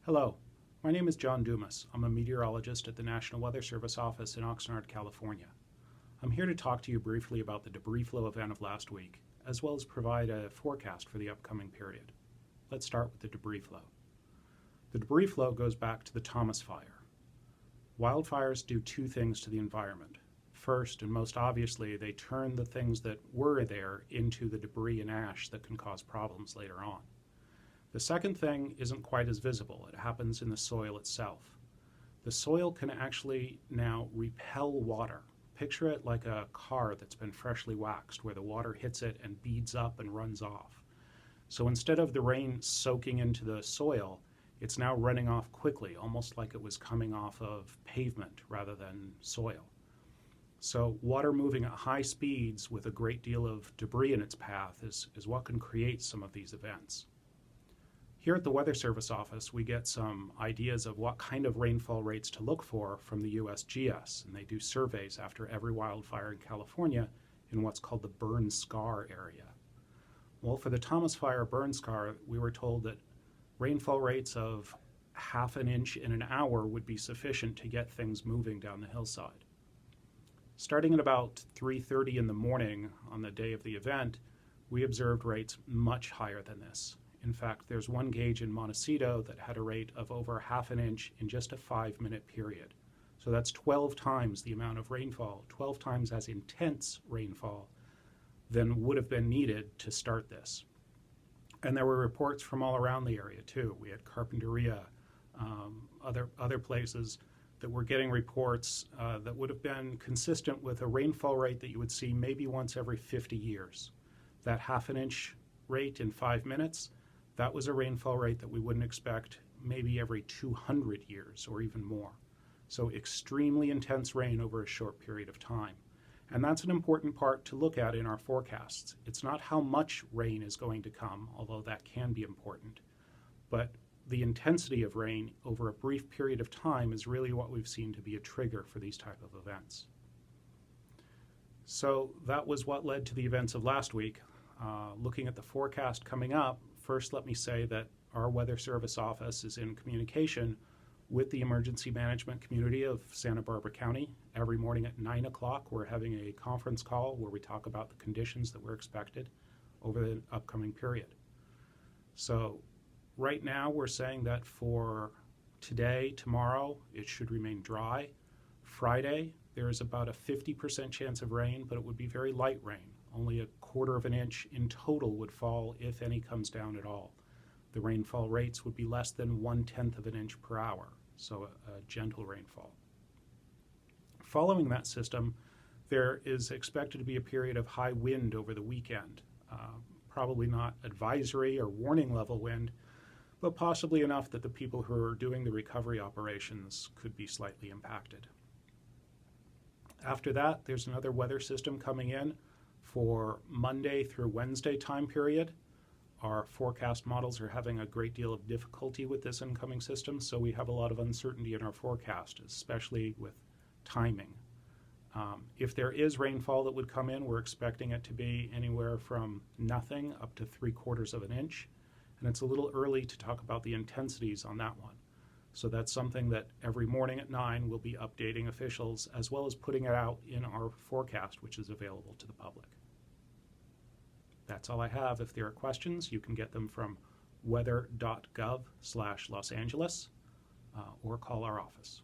Hello, my name is John Dumas. I'm a meteorologist at the National Weather Service office in Oxnard, California. I'm here to talk to you briefly about the debris flow event of last week, as well as provide a forecast for the upcoming period. Let's start with the debris flow. The debris flow goes back to the Thomas Fire. Wildfires do two things to the environment. First, and most obviously, they turn the things that were there into the debris and ash that can cause problems later on. The second thing isn't quite as visible. It happens in the soil itself. The soil can actually now repel water. Picture it like a car that's been freshly waxed, where the water hits it and beads up and runs off. So instead of the rain soaking into the soil, it's now running off quickly, almost like it was coming off of pavement rather than soil. So water moving at high speeds with a great deal of debris in its path is what can create some of these events. Here at the Weather Service office, we get some ideas of what kind of rainfall rates to look for from the USGS, and they do surveys after every wildfire in California in what's called the burn scar area. Well, for the Thomas Fire burn scar, we were told that rainfall rates of half an inch in an hour would be sufficient to get things moving down the hillside. Starting at about 3:30 in the morning on the day of the event, we observed rates much higher than this. In fact, there's one gauge in Montecito that had a rate of over half an inch in just a 5-minute period. So that's 12 times the amount of rainfall, 12 times as intense rainfall than would have been needed to start this. And there were reports from all around the area too. We had Carpinteria, other places that were getting reports that would have been consistent with a rainfall rate that you would see maybe once every 50 years. That half an inch rate in 5 minutes, that was a rainfall rate that we wouldn't expect maybe every 200 years or even more. So extremely intense rain over a short period of time. And that's an important part to look at in our forecasts. It's not how much rain is going to come, although that can be important, but the intensity of rain over a brief period of time is really what we've seen to be a trigger for these type of events. So that was what led to the events of last week. Looking at the forecast coming up, first let me say that our Weather Service office is in communication with the emergency management community of Santa Barbara County. Every morning at 9 o'clock, we're having a conference call where we talk about the conditions that we're expected over the upcoming period. So right now we're saying that for today, tomorrow, it should remain dry. Friday, there is about a 50% chance of rain, but it would be very light rain. Only a quarter of an inch in total would fall, if any comes down at all. The rainfall rates would be less than 1/10 of an inch per hour, so a gentle rainfall. Following that system, there is expected to be a period of high wind over the weekend. Probably not advisory or warning level wind, but possibly enough that the people who are doing the recovery operations could be slightly impacted. After that, there's another weather system coming in for Monday through Wednesday time period. Our forecast models are having a great deal of difficulty with this incoming system, so we have a lot of uncertainty in our forecast, especially with timing. If there is rainfall that would come in, we're expecting it to be anywhere from nothing up to 3/4 of an inch, and it's a little early to talk about the intensities on that one. So that's something that every morning at 9 we'll be updating officials, as well as putting it out in our forecast, which is available to the public. That's all I have. If there are questions, you can get them from weather.gov/Los Angeles or call our office.